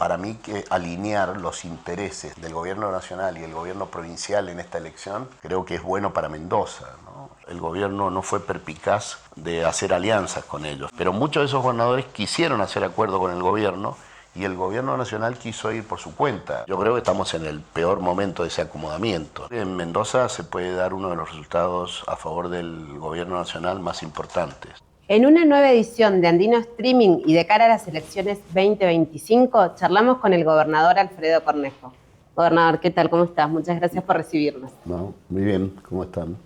Para mí que alinear los intereses del gobierno nacional y el gobierno provincial en esta elección creo que es bueno para Mendoza, ¿no? El gobierno no fue perspicaz de hacer alianzas con ellos, pero muchos de esos gobernadores quisieron hacer acuerdo con el gobierno y el gobierno nacional quiso ir por su cuenta. Yo creo que estamos en el peor momento de ese acomodamiento. En Mendoza se puede dar uno de los resultados a favor del gobierno nacional más importantes. En una nueva edición de Andino Streaming y de cara a las elecciones 2025, charlamos con el gobernador Alfredo Cornejo. Gobernador, ¿qué tal? ¿Cómo estás? Muchas gracias por recibirnos. No, muy bien, ¿cómo están?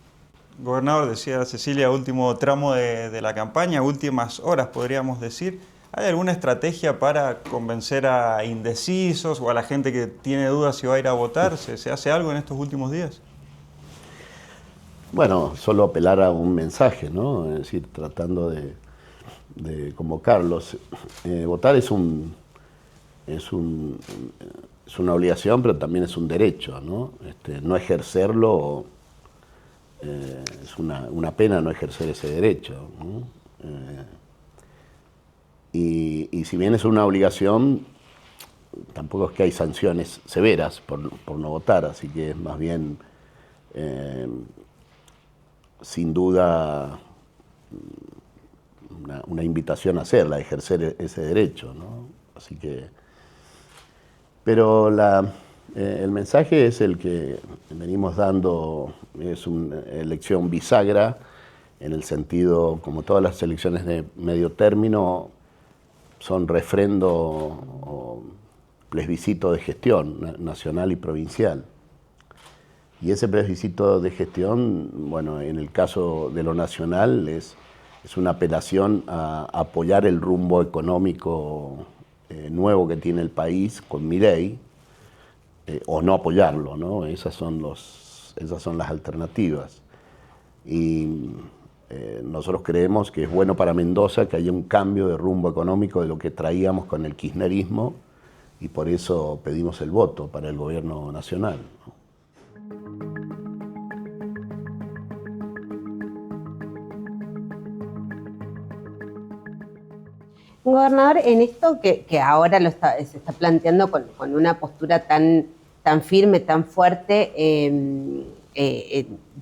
Gobernador, decía Cecilia, último tramo de la campaña, últimas horas podríamos decir. ¿Hay alguna estrategia para convencer a indecisos o a la gente que tiene dudas si va a ir a votar? ¿Se hace algo en estos últimos días? Bueno, solo apelar a un mensaje, ¿no? Es decir, tratando de convocarlos. Votar es una obligación, pero también es un derecho, ¿no? No ejercerlo es una pena no ejercer ese derecho, ¿no? Y si bien es una obligación, tampoco es que hay sanciones severas por no votar, así que es más bien, sin duda, una invitación a hacerla, a ejercer ese derecho, ¿no? Así que, pero el mensaje es el que venimos dando, es una elección bisagra, en el sentido, como todas las elecciones de medio término, son refrendo o plebiscito de gestión nacional y provincial. Y ese plebiscito de gestión, bueno, en el caso de lo nacional, es una apelación a apoyar el rumbo económico nuevo que tiene el país con Milei, o no apoyarlo, ¿no? Esas son las alternativas. Y nosotros creemos que es bueno para Mendoza que haya un cambio de rumbo económico de lo que traíamos con el kirchnerismo, y por eso pedimos el voto para el gobierno nacional, ¿no? Gobernador, en esto que ahora se está planteando con una postura tan firme, tan fuerte,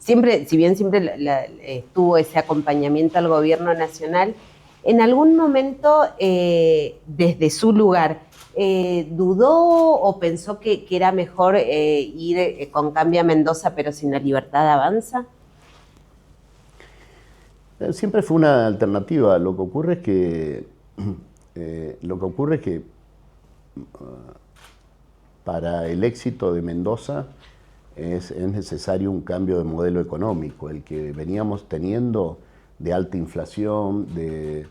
siempre, si bien siempre estuvo ese acompañamiento al gobierno nacional, en algún momento, desde su lugar, ¿dudó o pensó que era mejor ir con Cambia Mendoza pero sin la Libertad Avanza? Siempre fue una alternativa. Lo que ocurre es que para el éxito de Mendoza es necesario un cambio de modelo económico. El que veníamos teniendo de alta inflación, de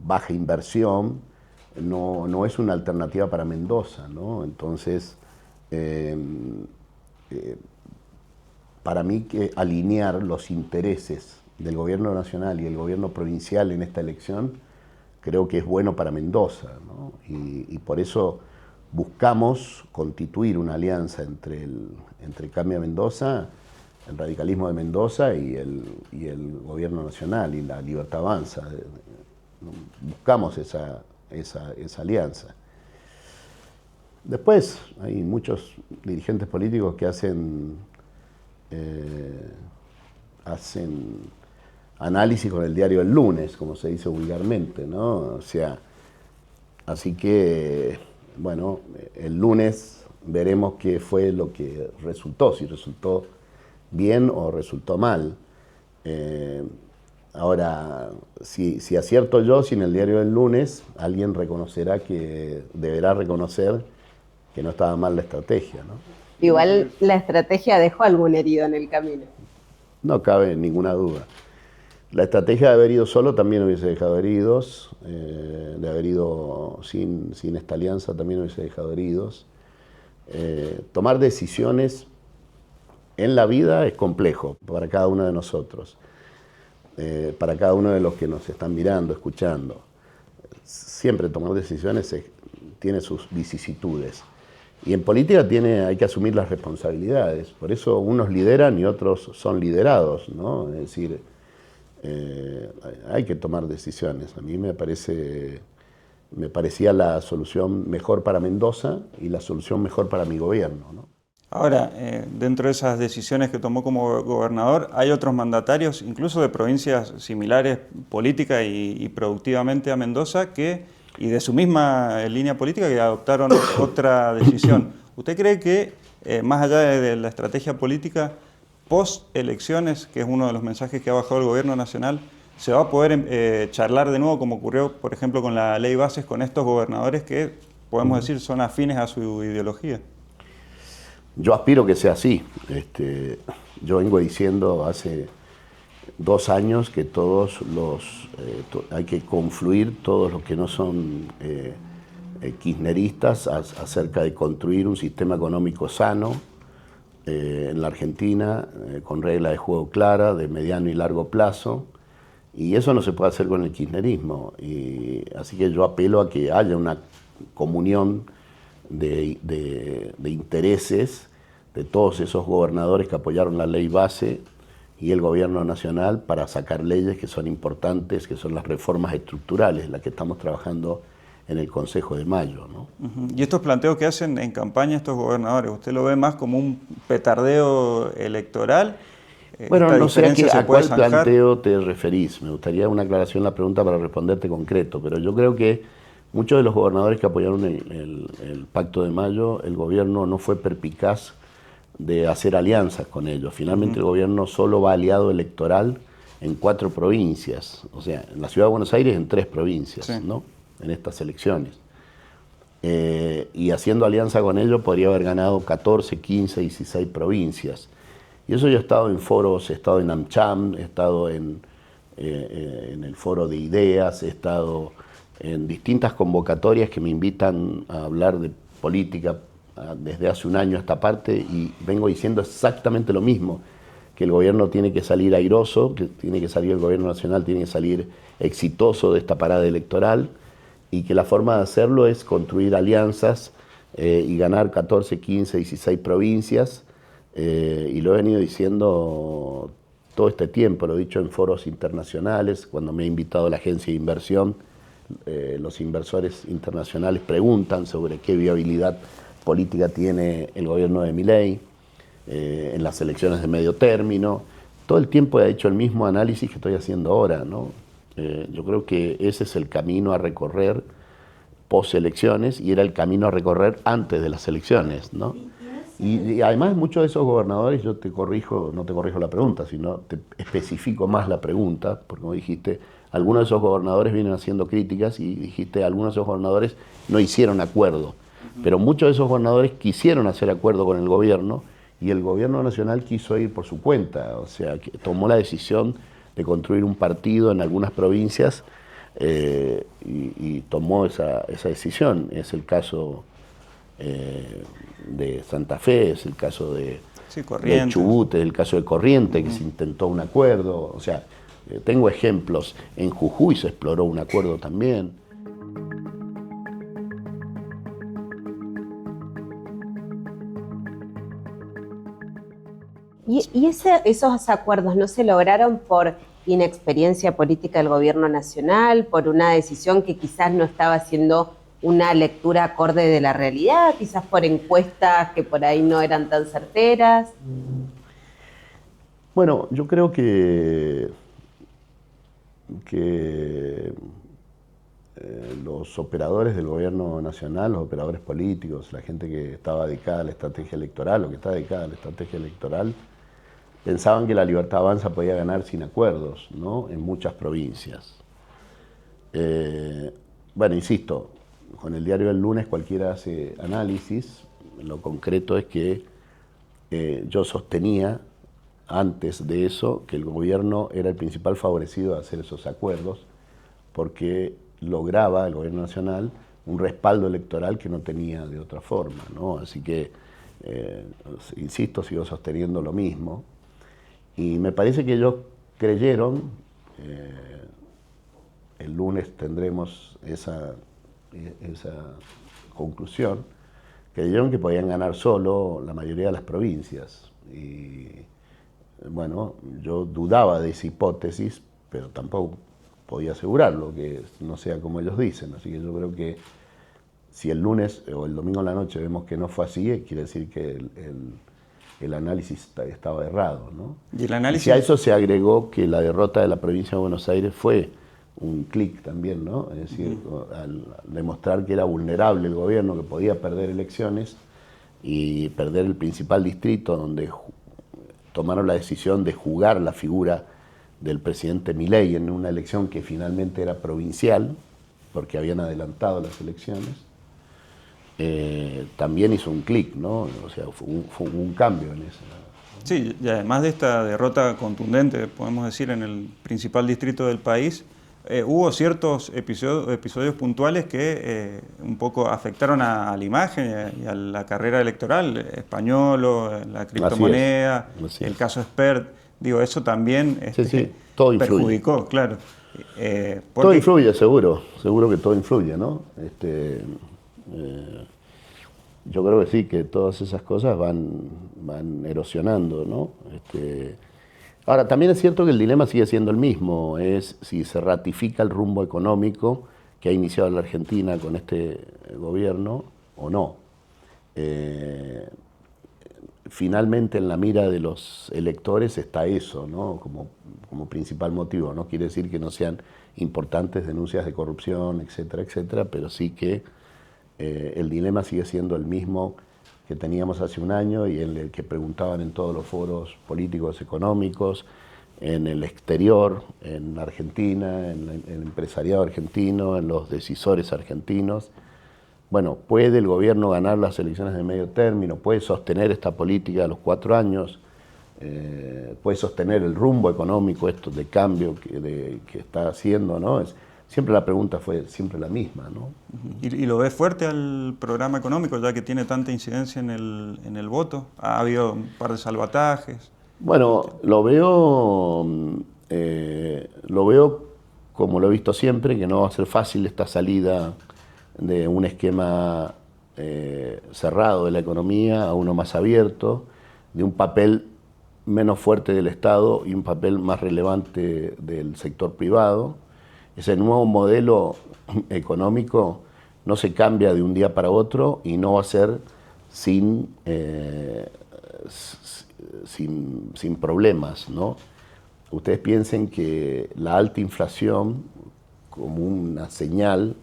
baja inversión, no es una alternativa para Mendoza, ¿no? Entonces, para mí que alinear los intereses del gobierno nacional y el gobierno provincial en esta elección creo que es bueno para Mendoza, ¿no? Y por eso buscamos constituir una alianza entre Cambia Mendoza, el radicalismo de Mendoza y el gobierno nacional y la Libertad Avanza. Buscamos esa alianza. Después hay muchos dirigentes políticos que hacen análisis con el diario El Lunes, como se dice vulgarmente, ¿no? O sea, así que, bueno, el lunes veremos qué fue lo que resultó, si resultó bien o resultó mal. Ahora, si acierto yo, si en el diario El Lunes, alguien deberá reconocer que no estaba mal la estrategia, ¿no? Igual la estrategia dejó algún herido en el camino. No cabe ninguna duda. La estrategia de haber ido solo también hubiese dejado heridos, de haber ido sin esta alianza también hubiese dejado heridos. Tomar decisiones en la vida es complejo para cada uno de nosotros, para cada uno de los que nos están mirando, escuchando. Siempre tomar decisiones tiene sus vicisitudes. Y en política hay que asumir las responsabilidades. Por eso unos lideran y otros son liderados, ¿no? Es decir, hay que tomar decisiones. A mí me parece me parecía la solución mejor para Mendoza y la solución mejor para mi gobierno, ¿no? Ahora, dentro de esas decisiones que tomó como gobernador, hay otros mandatarios, incluso de provincias similares política y productivamente a Mendoza, y de su misma línea política, que adoptaron otra decisión. ¿Usted cree que, más allá de la estrategia política, post elecciones, que es uno de los mensajes que ha bajado el gobierno nacional, se va a poder charlar de nuevo, como ocurrió, por ejemplo, con la ley Bases, con estos gobernadores que, podemos decir, son afines a su ideología? Yo aspiro que sea así. Yo vengo diciendo hace 2 años que hay que confluir todos los que no son kirchneristas acerca de construir un sistema económico sano en la Argentina, con reglas de juego claras, de mediano y largo plazo, y eso no se puede hacer con el kirchnerismo. Así que yo apelo a que haya una comunión de intereses de todos esos gobernadores que apoyaron la ley base y el gobierno nacional para sacar leyes que son importantes, que son las reformas estructurales, las que estamos trabajando en el Consejo de Mayo, ¿no? Y estos planteos que hacen en campaña estos gobernadores, ¿usted lo ve más como un petardeo electoral? Bueno, no sé a cuál planteo te referís. Me gustaría una aclaración en la pregunta para responderte concreto, pero yo creo que muchos de los gobernadores que apoyaron el Pacto de Mayo, el gobierno no fue perspicaz de hacer alianzas con ellos. Finalmente el gobierno solo va aliado electoral en 4 provincias, o sea, en la Ciudad de Buenos Aires en 3 provincias, sí, ¿no? En estas elecciones. Y haciendo alianza con ellos podría haber ganado 14, 15, 16 provincias. Y eso yo he estado en foros, he estado en AmCham, he estado en el foro de ideas, he estado en distintas convocatorias que me invitan a hablar de política desde hace un año a esta parte, y vengo diciendo exactamente lo mismo, que el gobierno tiene que salir airoso, que tiene que salir el gobierno nacional, tiene que salir exitoso de esta parada electoral, y que la forma de hacerlo es construir alianzas y ganar 14, 15, 16 provincias, y lo he venido diciendo todo este tiempo, lo he dicho en foros internacionales, cuando me ha invitado la agencia de inversión, los inversores internacionales preguntan sobre qué viabilidad política tiene el gobierno de Milei en las elecciones de medio término. Todo el tiempo he hecho el mismo análisis que estoy haciendo ahora, ¿no? Yo creo que ese es el camino a recorrer post elecciones, y era el camino a recorrer antes de las elecciones, ¿no? Y además muchos de esos gobernadores, yo te corrijo, no te corrijo la pregunta, sino te especifico más la pregunta, porque como dijiste, algunos de esos gobernadores vienen haciendo críticas, y dijiste, algunos de esos gobernadores no hicieron acuerdo. Pero muchos de esos gobernadores quisieron hacer acuerdo con el gobierno, y el gobierno nacional quiso ir por su cuenta, o sea, que tomó la decisión de construir un partido en algunas provincias y tomó esa decisión. Es el caso de Santa Fe, es el caso de Chubut, es el caso de Corrientes, que se intentó un acuerdo. O sea, tengo ejemplos. En Jujuy se exploró un acuerdo también. ¿Y esos acuerdos no se lograron por inexperiencia política del gobierno nacional, por una decisión que quizás no estaba haciendo una lectura acorde de la realidad, quizás por encuestas que por ahí no eran tan certeras? Bueno, yo creo que los operadores del gobierno nacional, los operadores políticos, la gente que estaba dedicada a la estrategia electoral o que está dedicada a la estrategia electoral, pensaban que la Libertad Avanza podía ganar sin acuerdos, ¿no? En muchas provincias. Bueno, insisto, con el diario del lunes cualquiera hace análisis. Lo concreto es que yo sostenía antes de eso que el gobierno era el principal favorecido de hacer esos acuerdos, porque lograba el gobierno nacional un respaldo electoral que no tenía de otra forma, ¿no? Así que, insisto, sigo sosteniendo lo mismo. Y me parece que ellos creyeron, el lunes tendremos esa conclusión, creyeron que podían ganar solo la mayoría de las provincias. Y bueno, yo dudaba de esa hipótesis, pero tampoco podía asegurarlo, que no sea como ellos dicen. Así que yo creo que si el lunes o el domingo en la noche vemos que no fue así, quiere decir que el análisis estaba errado, ¿no? Y el análisis... Y si a eso se agregó que la derrota de la provincia de Buenos Aires fue un clic también, ¿no? Es decir, al demostrar que era vulnerable el gobierno, que podía perder elecciones y perder el principal distrito donde tomaron la decisión de jugar la figura del presidente Milei en una elección que finalmente era provincial, porque habían adelantado las elecciones, también hizo un clic, ¿no? O sea, fue un cambio en eso. Sí, y además de esta derrota contundente, podemos decir, en el principal distrito del país, hubo ciertos episodios puntuales que un poco afectaron a la imagen y a la carrera electoral, Españolo, la criptomoneda, Así el es. caso Spert, digo, eso también Sí, todo influye. perjudicó, claro. Todo influye, seguro que todo influye, ¿no? Yo creo que sí, que todas esas cosas van erosionando, ¿no? Ahora, también es cierto que el dilema sigue siendo el mismo, es si se ratifica el rumbo económico que ha iniciado la Argentina con este gobierno o no. Finalmente en la mira de los electores está eso, ¿no? Como principal motivo. No quiere decir que no sean importantes denuncias de corrupción, etcétera, etcétera, pero sí que el dilema sigue siendo el mismo que teníamos hace un año y en el que preguntaban en todos los foros políticos económicos, en el exterior, en Argentina, en el empresariado argentino, en los decisores argentinos. Bueno, ¿puede el gobierno ganar las elecciones de medio término? ¿Puede sostener esta política a los 4 años? ¿Puede sostener el rumbo económico esto de cambio que está haciendo, ¿no? Siempre la pregunta fue siempre la misma, ¿no? ¿Y lo ves fuerte al programa económico, ya que tiene tanta incidencia en el voto? ¿Ha habido un par de salvatajes? Bueno, lo veo como lo he visto siempre, que no va a ser fácil esta salida de un esquema cerrado de la economía a uno más abierto, de un papel menos fuerte del Estado y un papel más relevante del sector privado. Ese nuevo modelo económico no se cambia de un día para otro y no va a ser sin problemas, ¿no? Ustedes piensen que la alta inflación, como una señal,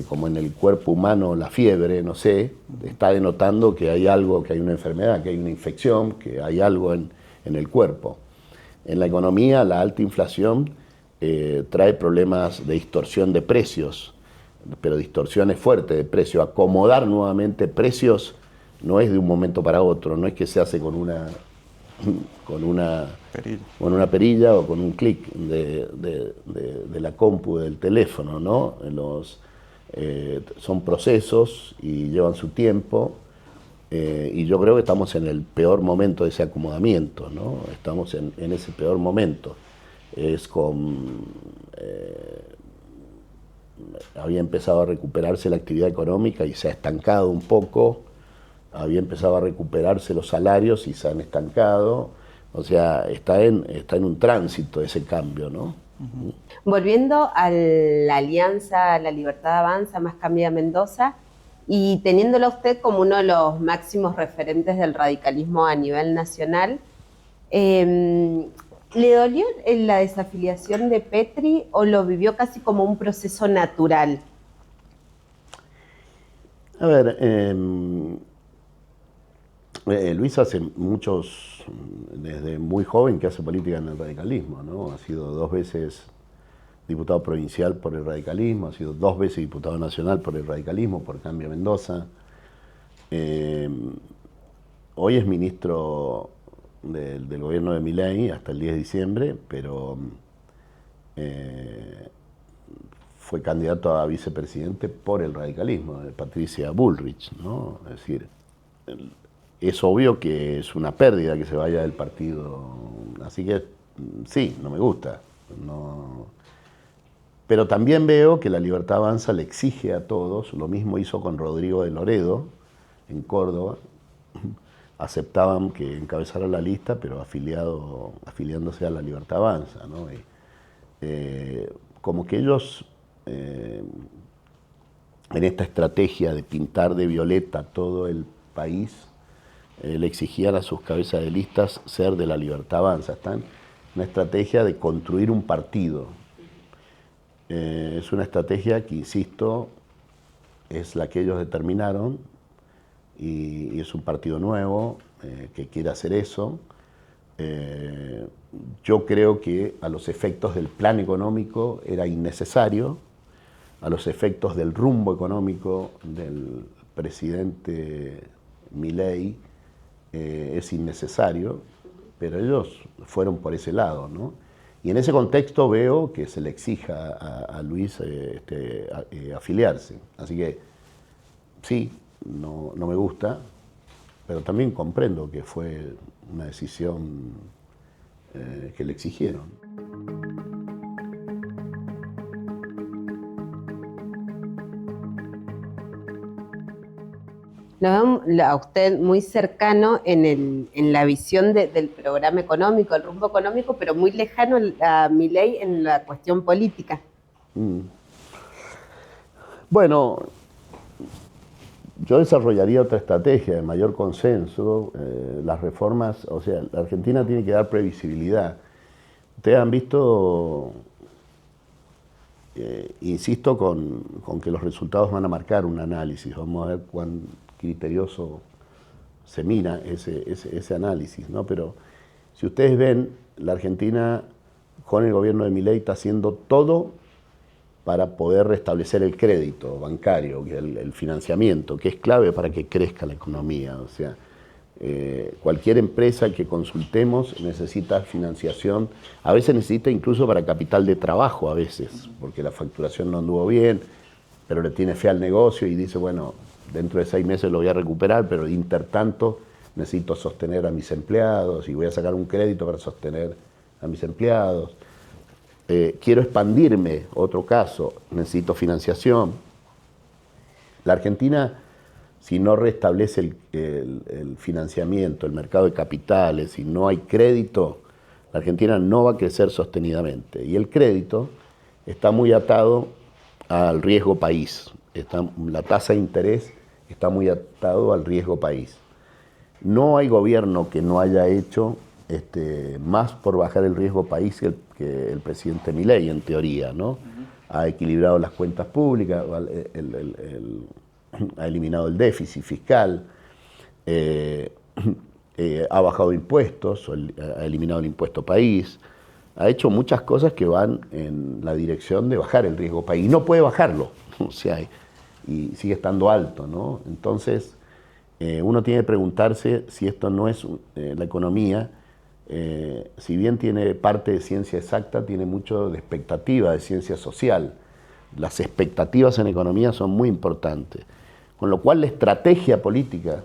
como en el cuerpo humano la fiebre, no sé, está denotando que hay algo, que hay una enfermedad, que hay una infección, que hay algo en el cuerpo. En la economía, la alta inflación trae problemas de distorsión de precios, pero distorsiones fuertes de precios. Acomodar nuevamente precios no es de un momento para otro, no es que se hace con una perilla o con un clic de la compu del teléfono, ¿no? Son procesos y llevan su tiempo, y yo creo que estamos en el peor momento de ese acomodamiento, ¿no? Estamos en ese peor momento. Había empezado a recuperarse la actividad económica y se ha estancado un poco, había empezado a recuperarse los salarios y se han estancado, o sea, está en un tránsito ese cambio, ¿no? Volviendo a la alianza La Libertad Avanza más Cambia Mendoza, y teniéndolo a usted como uno de los máximos referentes del radicalismo a nivel nacional, ¿le dolió la desafiliación de Petri o lo vivió casi como un proceso natural? A ver, Luis hace desde muy joven que hace política en el radicalismo, ¿no? Ha sido 2 veces diputado provincial por el radicalismo, ha sido 2 veces diputado nacional por el radicalismo, por Cambia Mendoza. Hoy es ministro del gobierno de Milei hasta el 10 de diciembre, pero fue candidato a vicepresidente por el radicalismo, de Patricia Bullrich, ¿no? Es decir, es obvio que es una pérdida que se vaya del partido, así que sí, no me gusta. No. Pero también veo que La Libertad Avanza le exige a todos, lo mismo hizo con Rodrigo de Loredo en Córdoba, aceptaban que encabezara la lista, pero afiliándose a La Libertad Avanza, ¿no? como que ellos, en esta estrategia de pintar de violeta todo el país, le exigían a sus cabezas de listas ser de La Libertad Avanza. Están en una estrategia de construir un partido. Es una estrategia que, insisto, es la que ellos determinaron y es un partido nuevo que quiere hacer eso. Yo creo que a los efectos del plan económico era innecesario, a los efectos del rumbo económico del presidente Milei es innecesario, pero ellos fueron por ese lado, ¿no? Y en ese contexto veo que se le exija a Luis afiliarse. Así que sí, no me gusta, pero también comprendo que fue una decisión que le exigieron. Lo veo a usted muy cercano en la visión del programa económico, el rumbo económico, pero muy lejano a Milei en la cuestión política. Bueno, yo desarrollaría otra estrategia de mayor consenso. Las reformas, o sea, la Argentina tiene que dar previsibilidad. Ustedes han visto, insisto, con que los resultados van a marcar un análisis. Vamos a ver cuán criterioso se mira ese análisis, ¿no? Pero si ustedes ven, la Argentina con el gobierno de Milei está haciendo todo para poder restablecer el crédito bancario, el financiamiento, que es clave para que crezca la economía. O sea, cualquier empresa que consultemos necesita financiación, a veces necesita incluso para capital de trabajo, a veces, porque la facturación no anduvo bien, pero le tiene fe al negocio y dice, bueno, dentro de 6 meses lo voy a recuperar, pero de intertanto necesito sostener a mis empleados y voy a sacar un crédito para sostener a mis empleados. Quiero expandirme, otro caso, necesito financiación. La Argentina, si no restablece el financiamiento, el mercado de capitales, si no hay crédito, la Argentina no va a crecer sostenidamente. Y el crédito está muy atado al riesgo país. La tasa de interés está muy atado al riesgo país. No hay gobierno que no haya hecho más por bajar el riesgo país que el presidente Milei, en teoría, ¿no? Ha equilibrado las cuentas públicas, ha eliminado el déficit fiscal, ha bajado impuestos, ha eliminado el impuesto país, ha hecho muchas cosas que van en la dirección de bajar el riesgo país. Y no puede bajarlo, o sea, y sigue estando alto, ¿no? Entonces, uno tiene que preguntarse si esto no es la economía. Si bien tiene parte de ciencia exacta, tiene mucho de expectativa, de ciencia social. Las expectativas en economía son muy importantes. Con lo cual la estrategia política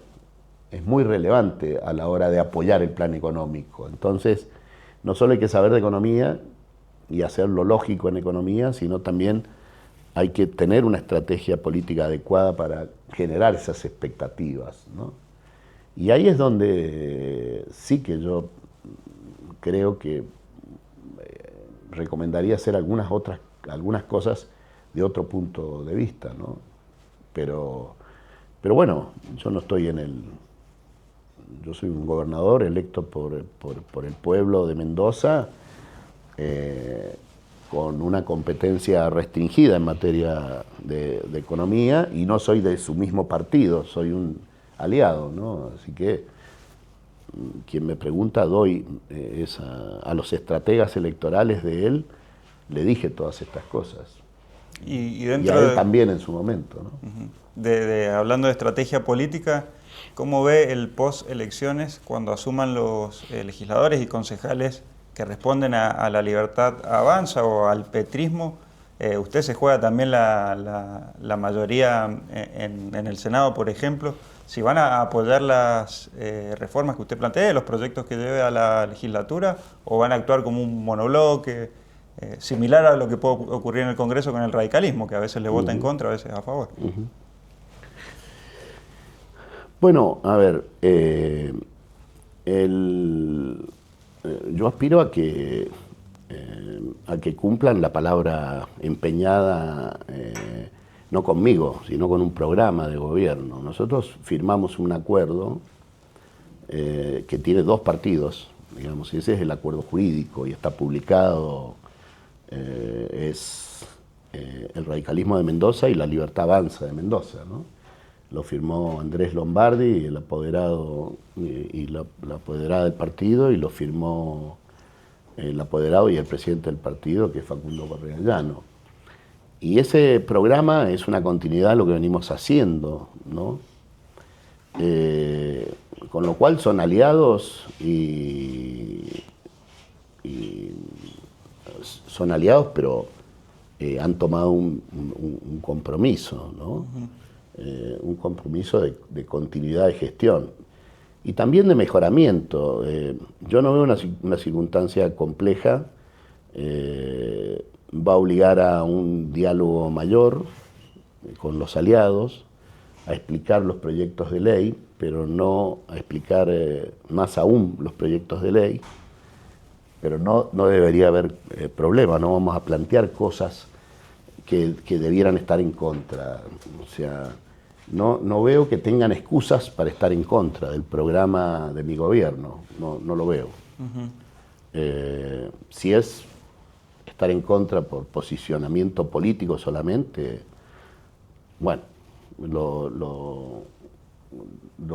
es muy relevante a la hora de apoyar el plan económico. Entonces, no solo hay que saber de economía y hacerlo lógico en economía, sino también hay que tener una estrategia política adecuada para generar esas expectativas, ¿no? Y ahí es donde sí que yo creo que recomendaría hacer algunas cosas de otro punto de vista, ¿no? Pero bueno, yo no estoy yo soy un gobernador electo por el pueblo de Mendoza, con una competencia restringida en materia de economía, y no soy de su mismo partido, soy un aliado, ¿no? Así que quien me pregunta, doy a los estrategas electorales de él, le dije todas estas cosas. Y a él también en su momento, ¿no? Hablando de estrategia política, ¿cómo ve el post-elecciones cuando asuman los legisladores y concejales que responden a La Libertad Avanza o al petrismo? Usted se juega también la mayoría en el Senado, por ejemplo. Si van a apoyar las reformas que usted plantea, los proyectos que lleve a la legislatura, o van a actuar como un monobloque, similar a lo que puede ocurrir en el Congreso con el radicalismo, que a veces le vota en contra, a veces a favor. Bueno, a ver, yo aspiro a que a que cumplan la palabra empeñada, no conmigo, sino con un programa de gobierno. Nosotros firmamos un acuerdo que tiene 2 partidos, digamos, y ese es el acuerdo jurídico y está publicado, es el radicalismo de Mendoza y la Libertad Avanza de Mendoza, ¿no? Lo firmó Andrés Lombardi, el apoderado y la apoderada del partido, y lo firmó el apoderado y el presidente del partido, que es Facundo Correa Llano. Y ese programa es una continuidad de lo que venimos haciendo, ¿no? Con lo cual son aliados son aliados, pero han tomado un compromiso, ¿no? Un compromiso de continuidad de gestión y también de mejoramiento. Yo no veo una circunstancia compleja, va a obligar a un diálogo mayor con los aliados, a explicar los proyectos de ley, pero no a explicar más aún los proyectos de ley, pero no debería haber problema, no vamos a plantear cosas que debieran estar en contra. O sea, no veo que tengan excusas para estar en contra del programa de mi gobierno, no lo veo. Si es estar en contra por posicionamiento político solamente, bueno, lo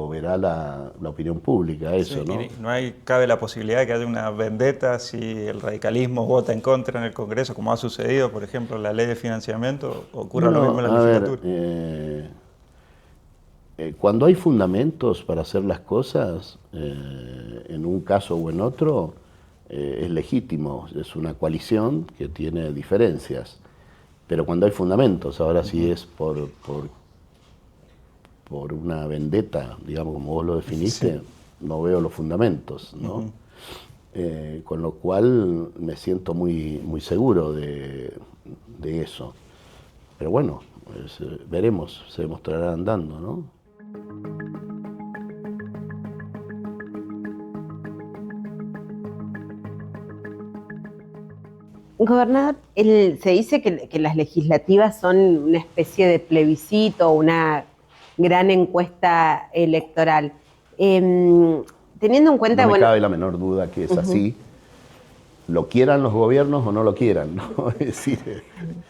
verá la opinión pública, eso, sí, ¿no? Cabe la posibilidad de que haya una vendetta si el radicalismo vota en contra en el Congreso, como ha sucedido, por ejemplo, la ley de financiamiento, ocurra lo mismo en la legislatura. Cuando hay fundamentos para hacer las cosas, en un caso o en otro, es legítimo, es una coalición que tiene diferencias, pero cuando hay fundamentos, ahora sí es por una vendetta, digamos, como vos lo definiste, sí, no veo los fundamentos, ¿no? Con lo cual me siento muy seguro de eso. Pero bueno, veremos, se demostrará andando, ¿no? Gobernador, se dice que las legislativas son una especie de plebiscito, una gran encuesta electoral. Teniendo en cuenta... No me cabe la menor duda que es así, lo quieran los gobiernos o no lo quieran, ¿no? Es decir,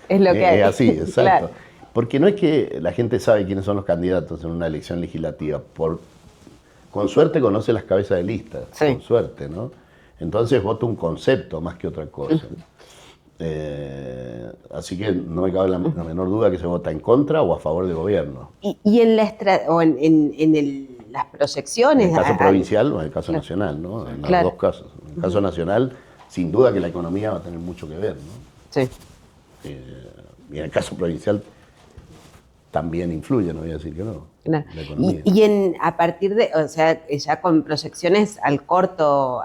es lo que hay. Es así, exacto. Claro. Porque no es que la gente sabe quiénes son los candidatos en una elección legislativa, con suerte conoce las cabezas de lista, sí, con suerte, ¿no? Entonces vota un concepto más que otra cosa. Así que no me cabe la menor duda que se vota en contra o a favor del gobierno. Y en las proyecciones... En el caso provincial o en el caso nacional, ¿no? En los dos casos. En el caso nacional, sin duda que la economía va a tener mucho que ver, ¿no? Sí. Y en el caso provincial también influye, no voy a decir que no. Claro. La economía. A partir de, o sea, ya con proyecciones al corto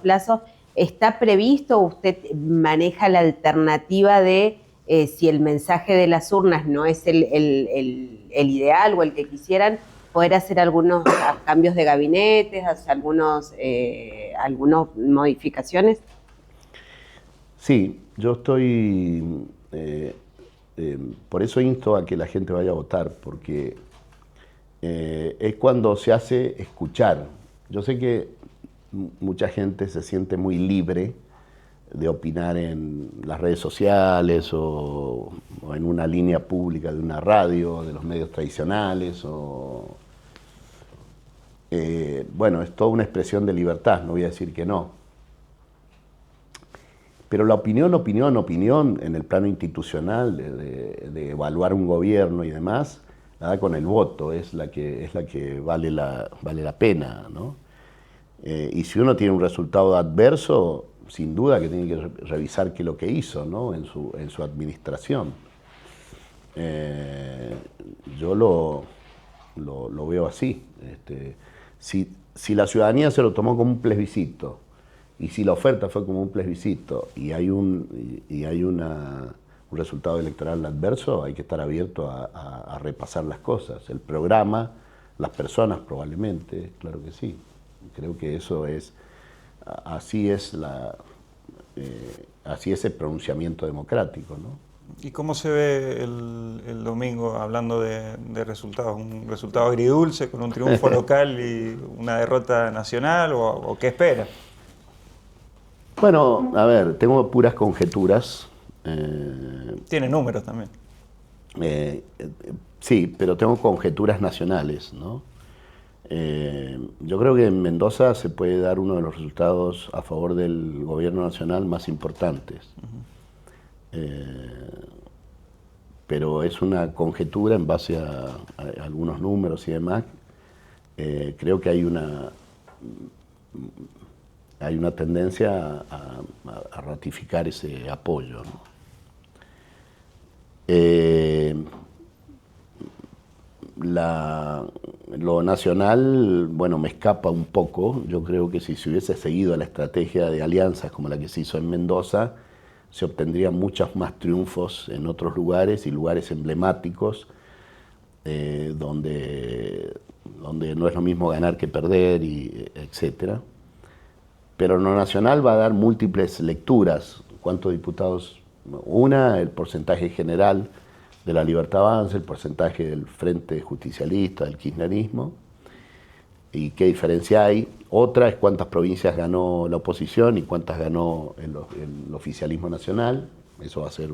plazo, ¿está previsto, usted maneja la alternativa de si el mensaje de las urnas no es el ideal o el que quisieran, poder hacer algunos cambios de gabinetes, hacer algunas modificaciones? Sí, yo estoy... por eso insto a que la gente vaya a votar, porque es cuando se hace escuchar. Yo sé que mucha gente se siente muy libre de opinar en las redes sociales o en una línea pública de una radio, de los medios tradicionales. Bueno, es toda una expresión de libertad, no voy a decir que no. Pero la opinión en el plano institucional, de evaluar un gobierno y demás, la da con el voto, es la que vale la pena, ¿no? Y si uno tiene un resultado adverso, sin duda que tiene que revisar qué es lo que hizo, ¿no? en su administración. Yo lo veo así. Si la ciudadanía se lo tomó como un plebiscito, y si la oferta fue como un plebiscito y hay un resultado electoral adverso, hay que estar abierto a repasar las cosas. El programa, las personas probablemente, claro que sí. Creo que eso es, así es hacia ese pronunciamiento democrático, ¿no? ¿Y cómo se ve el domingo, hablando de resultados? ¿Un resultado agridulce con un triunfo local y una derrota nacional? ¿O qué espera? Bueno, a ver, tengo puras conjeturas. Tiene números también. Sí, pero tengo conjeturas nacionales, ¿no? Yo creo que en Mendoza se puede dar uno de los resultados a favor del gobierno nacional más importantes. Pero es una conjetura en base a algunos números y demás. Creo que hay una tendencia a ratificar ese apoyo, ¿no? Lo nacional, bueno, me escapa un poco. Yo creo que si se hubiese seguido la estrategia de alianzas como la que se hizo en Mendoza, se obtendrían muchos más triunfos en otros lugares y lugares emblemáticos, donde no es lo mismo ganar que perder, etcétera. Pero en lo nacional va a dar múltiples lecturas. ¿Cuántos diputados? Una, el porcentaje general de la Libertad Avanza, el porcentaje del Frente Justicialista, del kirchnerismo, y qué diferencia hay. Otra es cuántas provincias ganó la oposición y cuántas ganó el oficialismo nacional. Eso va a ser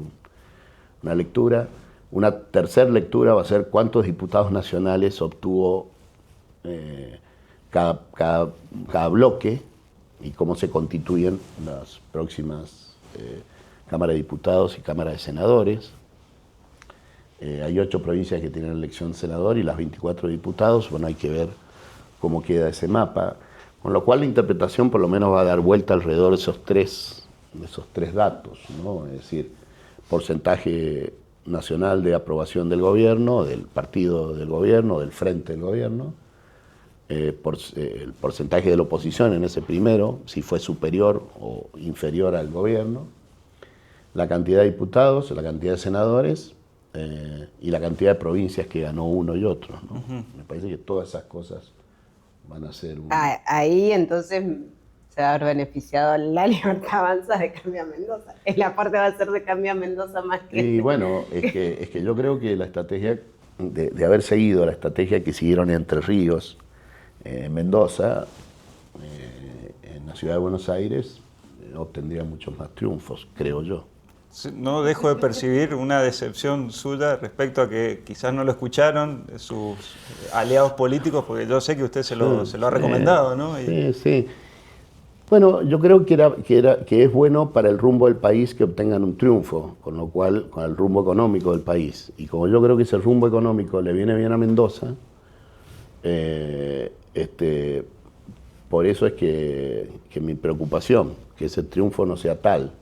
una lectura. Una tercera lectura va a ser cuántos diputados nacionales obtuvo cada bloque y cómo se constituyen las próximas Cámara de Diputados y Cámara de Senadores. Hay 8 provincias que tienen elección de senador y las 24 diputados. Bueno, hay que ver cómo queda ese mapa. Con lo cual la interpretación por lo menos va a dar vuelta alrededor de esos tres datos, ¿no? Es decir, porcentaje nacional de aprobación del gobierno, del partido del gobierno, del frente del gobierno, el porcentaje de la oposición en ese primero, si fue superior o inferior al gobierno, la cantidad de diputados, la cantidad de senadores y la cantidad de provincias que ganó uno y otro, ¿no? Me parece que todas esas cosas van a ser Ahí entonces se va a haber beneficiado la Libertad Avanza de Cambia Mendoza. La parte va a ser de Cambia Mendoza más que... Y bueno, es que yo creo que la estrategia, de haber seguido la estrategia que siguieron en Entre Ríos, Mendoza, en la ciudad de Buenos Aires, obtendría muchos más triunfos, creo yo. No dejo de percibir una decepción suya respecto a que quizás no lo escucharon sus aliados políticos, porque yo sé que usted se lo ha recomendado, ¿no? Sí. Bueno, yo creo que es bueno para el rumbo del país que obtengan un triunfo, con lo cual, con el rumbo económico del país. Y como yo creo que ese rumbo económico le viene bien a Mendoza, por eso es que mi preocupación, que ese triunfo no sea tal.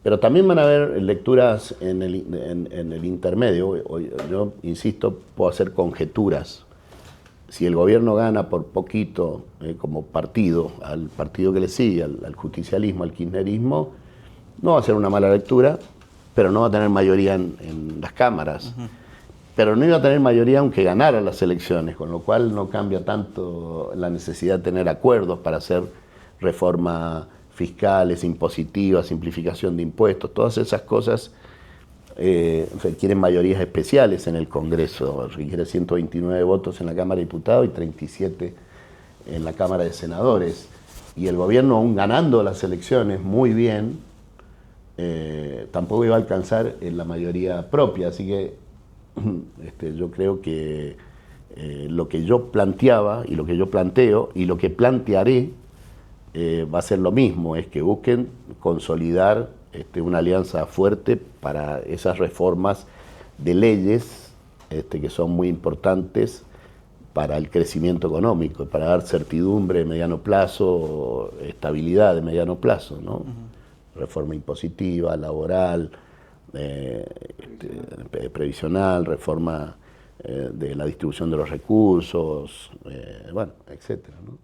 Pero también van a haber lecturas en el intermedio. Yo insisto, puedo hacer conjeturas. Si el gobierno gana por poquito como partido, al partido que le sigue, al justicialismo, al kirchnerismo, no va a ser una mala lectura, pero no va a tener mayoría en las cámaras. Pero no iba a tener mayoría aunque ganara las elecciones, con lo cual no cambia tanto la necesidad de tener acuerdos para hacer reformas fiscales, impositivas, simplificación de impuestos, todas esas cosas requieren mayorías especiales en el Congreso, requiere 129 votos en la Cámara de Diputados y 37 en la Cámara de Senadores. Y el gobierno, aún ganando las elecciones muy bien, tampoco iba a alcanzar la mayoría propia, así que yo creo que lo que yo planteaba y lo que yo planteo y lo que plantearé va a ser lo mismo, es que busquen consolidar una alianza fuerte para esas reformas de leyes que son muy importantes para el crecimiento económico, para dar certidumbre de mediano plazo, estabilidad de mediano plazo, ¿no? Reforma impositiva, laboral, previsional, reforma de la distribución de los recursos, bueno, etcétera, ¿no?